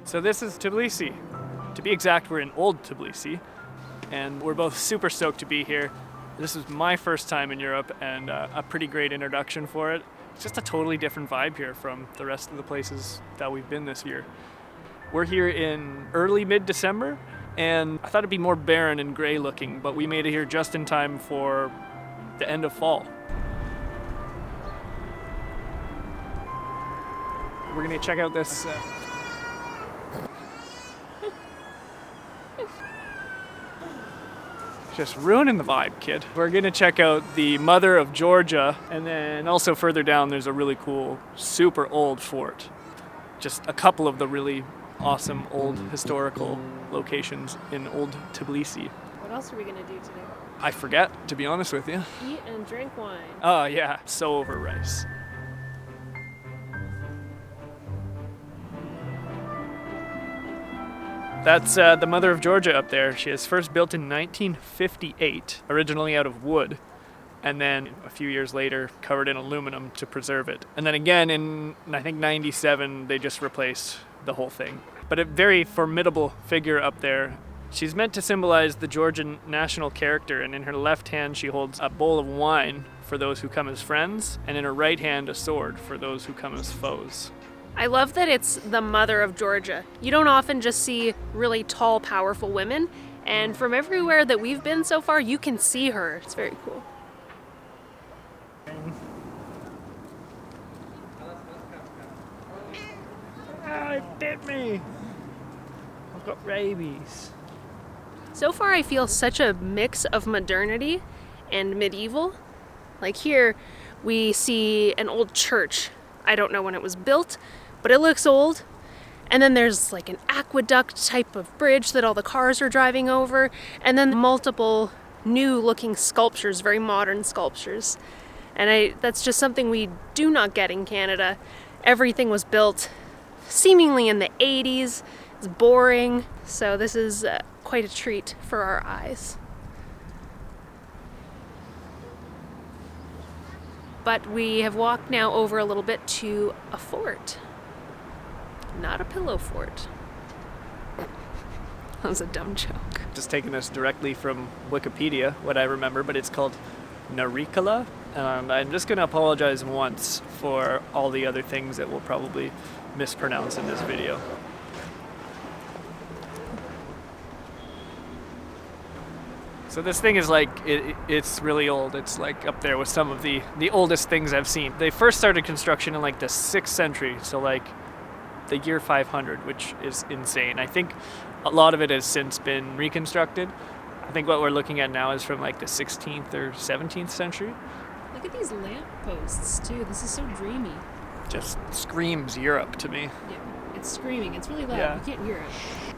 So this is Tbilisi. To be exact, we're in Old Tbilisi, and we're both super stoked to be here. This is my first time in Europe, and a pretty great introduction for it. It's just a totally different vibe here from the rest of the places that we've been this year. We're here in early mid-December, and I thought it'd be more barren and gray looking, but we made it here just in time for the end of fall. We're gonna check out this just ruining the vibe, kid. We're gonna check out the Mother of Georgia, and then also further down there's a really cool, super old fort. Just a couple of the really awesome old historical locations in Old Tbilisi. What else are we gonna do today? I forget, to be honest with you. Eat and drink wine. Oh yeah, so over rice. That's the Mother of Georgia up there. She was first built in 1958, originally out of wood, and then a few years later covered in aluminum to preserve it. And then again in, I think, 97, they just replaced the whole thing. But a very formidable figure up there. She's meant to symbolize the Georgian national character, and in her left hand she holds a bowl of wine for those who come as friends, and in her right hand a sword for those who come as foes. I love that it's the Mother of Georgia. You don't often just see really tall, powerful women, and from everywhere that we've been so far, you can see her. It's very cool. Ah, it bit me! I've got rabies. So far, I feel such a mix of modernity and medieval. Like here, we see an old church. I don't know when it was built, but it looks old. And then there's like an aqueduct type of bridge that all the cars are driving over. And then multiple new looking sculptures, very modern sculptures. And that's just something we do not get in Canada. Everything was built seemingly in the 80s. It's boring. So this is quite a treat for our eyes. But we have walked now over a little bit to a fort. Not a pillow fort. That was a dumb joke. Just taking this directly from Wikipedia, what I remember, but it's called Narikala. And I'm just going to apologize once for all the other things that we'll probably mispronounce in this video. So this thing is like, it's really old. It's like up there with some of the oldest things I've seen. They first started construction in like the 6th century, so like the year 500, which is insane. I think a lot of it has since been reconstructed. I think what we're looking at now is from like the 16th or 17th century. Look at these lamp posts too. This is so dreamy. Just screams Europe to me. Yeah, it's screaming. It's really loud. Yeah. You can't hear it.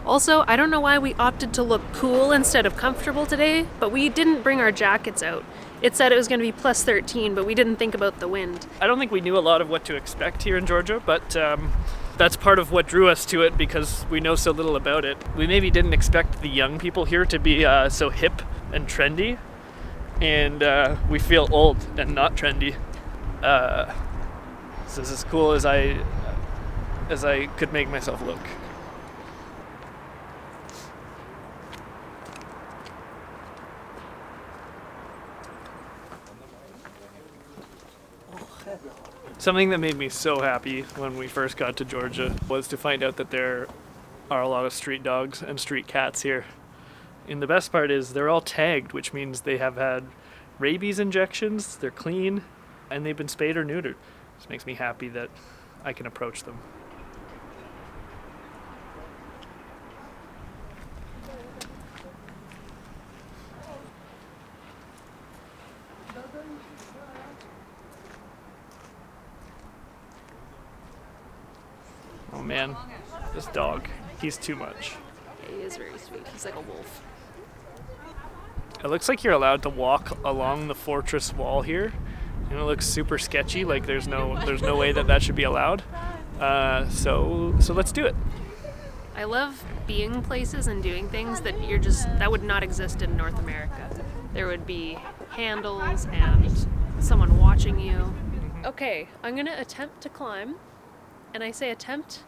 Also, I don't know why we opted to look cool instead of comfortable today, but we didn't bring our jackets out. It said it was going to be plus 13, but we didn't think about the wind. I don't think we knew a lot of what to expect here in Georgia, but that's part of what drew us to it because we know so little about it. We maybe didn't expect the young people here to be so hip and trendy, and we feel old and not trendy. So this is as cool as I could make myself look. Something that made me so happy when we first got to Georgia was to find out that there are a lot of street dogs and street cats here. And the best part is they're all tagged, which means they have had rabies injections, they're clean, and they've been spayed or neutered. This makes me happy that I can approach them. Oh man, this dog, he's too much. He is very sweet. He's like a wolf. It looks like you're allowed to walk along the fortress wall here. And it looks super sketchy, like there's no way that should be allowed. So let's do it. I love being places and doing things that would not exist in North America. There would be handles and someone watching you. Okay, I'm gonna attempt to climb, and I say attempt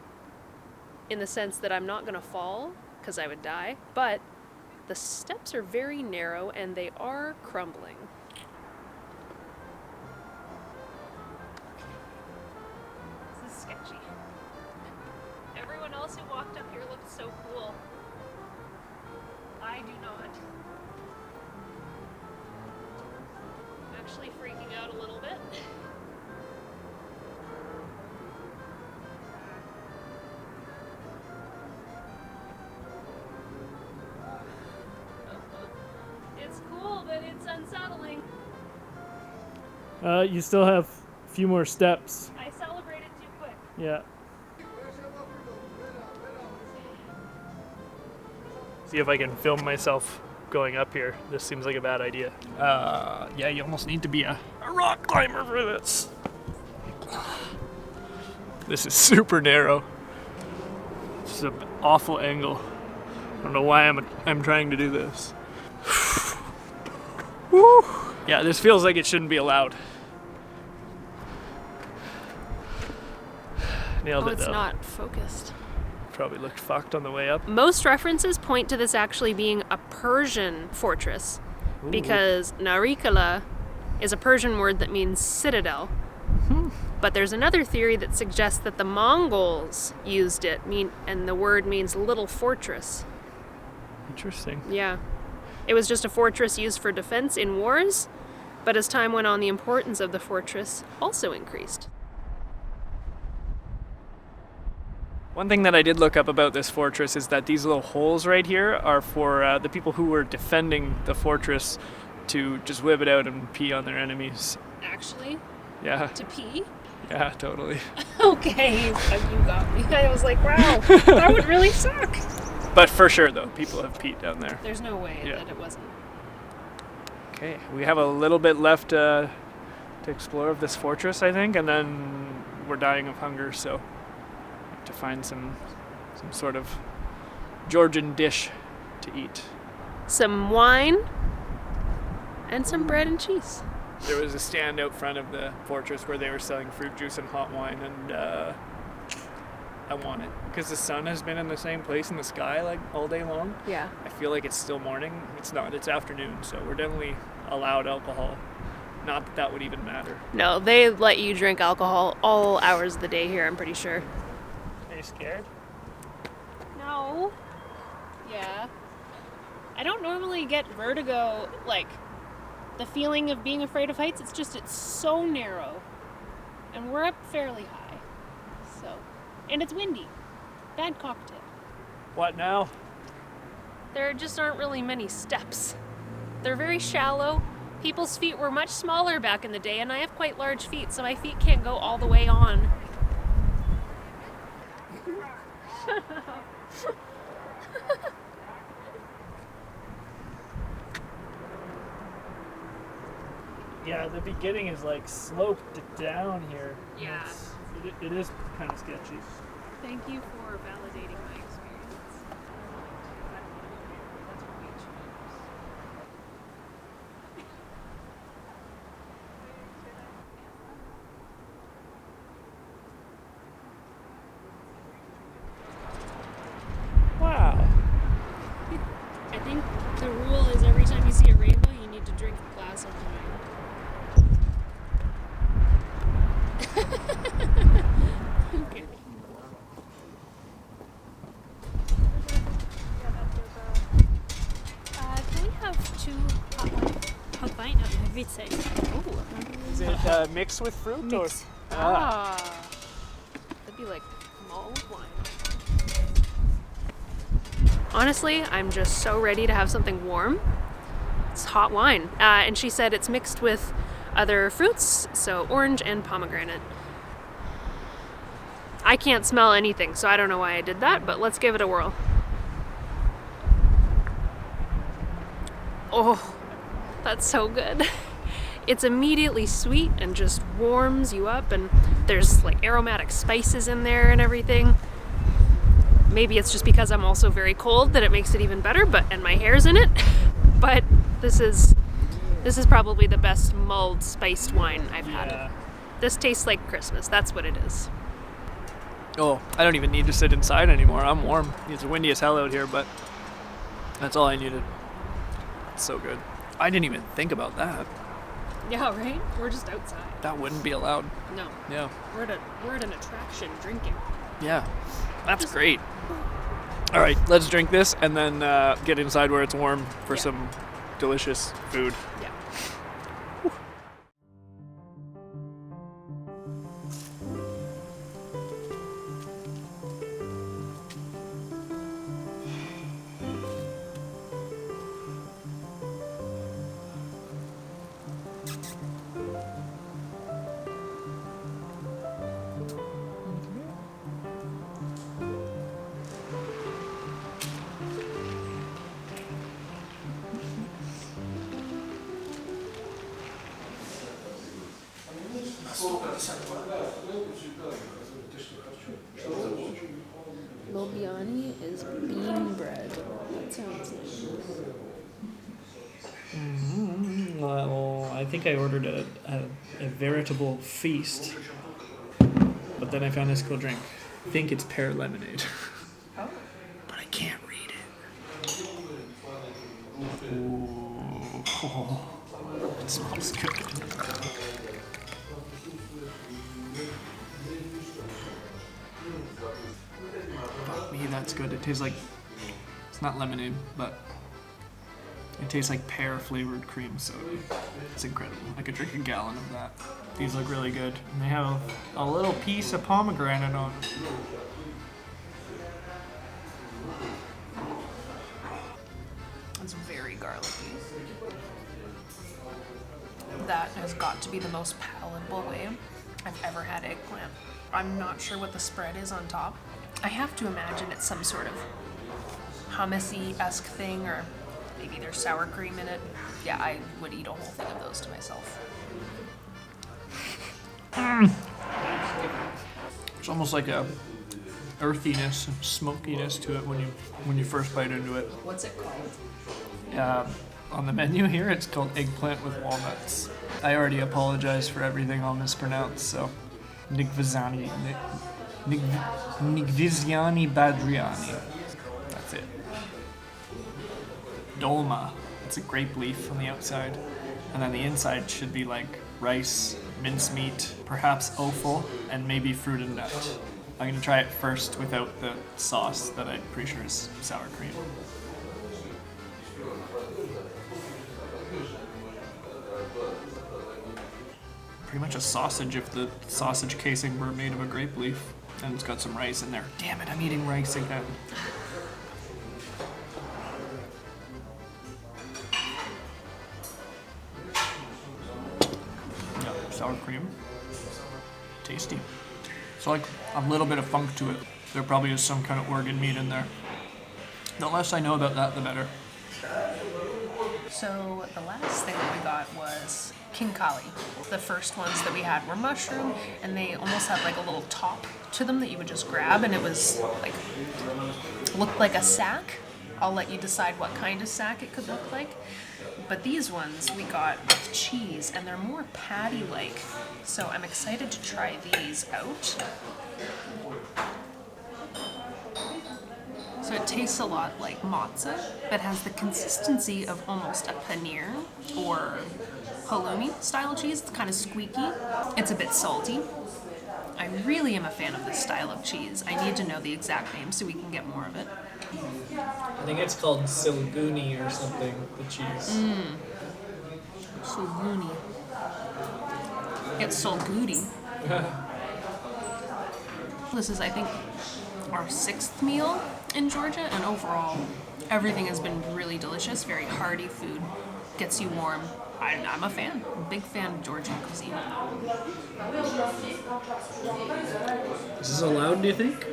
in the sense that I'm not going to fall because I would die, but the steps are very narrow and they are crumbling. This is sketchy. Everyone else who walked up here looked so cool. I do not. I'm actually freaking out a little bit. It's cool, but it's unsettling. You still have a few more steps. I celebrated too quick. Yeah. See if I can film myself going up here. This seems like a bad idea. Yeah, you almost need to be a rock climber for this. This is super narrow. This is an awful angle. I don't know why I'm trying to do this. Woo. Yeah, this feels like it shouldn't be allowed. Nailed it though. It's not focused. Probably looked fucked on the way up. Most references point to this actually being a Persian fortress because Narikala is a Persian word that means citadel. But there's another theory that suggests that the Mongols used it, and the word means little fortress. Interesting. Yeah. It was just a fortress used for defense in wars, but as time went on, the importance of the fortress also increased. One thing that I did look up about this fortress is that these little holes right here are for the people who were defending the fortress to just whip it out and pee on their enemies. Actually? Yeah. To pee? Yeah, totally. Okay, you got me. I was like, wow, that would really suck. But for sure, though, people have peed down there. There's no way that it wasn't. Okay, we have a little bit left to explore of this fortress, I think, and then we're dying of hunger, so to find some sort of Georgian dish to eat. Some wine and some bread and cheese. There was a stand out front of the fortress where they were selling fruit juice and hot wine, and I want it because the sun has been in the same place in the sky like all day long. Yeah. I feel like it's still morning. It's not. It's afternoon, so we're definitely allowed alcohol. Not that that would even matter. No, they let you drink alcohol all hours of the day here, I'm pretty sure. Are you scared? No. Yeah. I don't normally get vertigo, like the feeling of being afraid of heights. It's just, it's so narrow. And we're up fairly high. So, and it's windy. Bad cocktail. What now? There just aren't really many steps. They're very shallow. People's feet were much smaller back in the day, and I have quite large feet, so my feet can't go all the way on. Yeah, the beginning is like sloped down here. Yeah. It is kind of sketchy. Thank you for validating my experience. That's what we choose. Wow. I think the rule is every time you see a rainbow, you need to drink a glass of wine. Okay. Can we have two hot wine and a wheat sake? Is it mixed with fruit? Mix. Or? That'd be like mulled wine. Honestly, I'm just so ready to have something warm. It's hot wine. And she said it's mixed with other fruits, so orange and pomegranate. I can't smell anything, so I don't know why I did that, but let's give it a whirl. Oh, that's so good. It's immediately sweet and just warms you up, and there's like aromatic spices in there and everything. Maybe it's just because I'm also very cold that it makes it even better, and my hair's in it. But this is probably the best mulled spiced wine I've had. This tastes like Christmas. That's what it is. Oh, I don't even need to sit inside anymore. I'm warm. It's windy as hell out here, but that's all I needed. It's so good. I didn't even think about that. Yeah, right? We're just outside. That wouldn't be allowed. No. Yeah. We're at an attraction drinking. Yeah. That's great. All right, let's drink this and then get inside where it's warm for some delicious food. Yeah. Lobiani is bean bread. That sounds nice. Well, I think I ordered a veritable feast, but then I found this cool drink. I think it's pear lemonade. Oh. But I can't read it. Ooh. Oh, it smells good. Fuck me, that's good. It tastes like, it's not lemonade, but it tastes like pear flavored cream soda. It's incredible. I could drink a gallon of that. These look really good. And they have a little piece of pomegranate on it. It's very garlicky. That has got to be the most palatable way I've ever had eggplant. I'm not sure what the spread is on top. I have to imagine it's some sort of hummus-y-esque thing, or maybe there's sour cream in it. Yeah, I would eat a whole thing of those to myself. It's almost like a earthiness and smokiness to it when you first bite into it. What's it called? On the menu here, it's called eggplant with walnuts. I already apologize for everything I'll mispronounce, so Nigviziani Badriani. That's it. Dolma. It's a grape leaf on the outside, and then the inside should be like rice, mincemeat, perhaps offal, and maybe fruit and nut. I'm gonna try it first without the sauce that I'm pretty sure is sour cream. Pretty much a sausage if the sausage casing were made of a grape leaf, and it's got some rice in there. Damn it, I'm eating rice again. Yeah, sour cream. Tasty. So like a little bit of funk to it. There probably is some kind of organ meat in there. The less I know about that, the better. So the last thing that we got was kinkali. The first ones that we had were mushroom, and they almost had like a little top to them that you would just grab, and it was like, looked like a sack. I'll let you decide what kind of sack it could look like. But these ones we got with cheese, and they're more patty-like. So I'm excited to try these out. So it tastes a lot like matzah, but has the consistency of almost a paneer or halloumi style cheese. It's kind of squeaky. It's a bit salty. I really am a fan of this style of cheese. I need to know the exact name so we can get more of it. I think it's called silguni or something, the cheese. Solguni. It's solgudi. This is, I think, our 6th meal in Georgia, and overall, everything has been really delicious. Very hearty food, gets you warm. I'm a fan, big fan of Georgian cuisine. Is this allowed, do you think?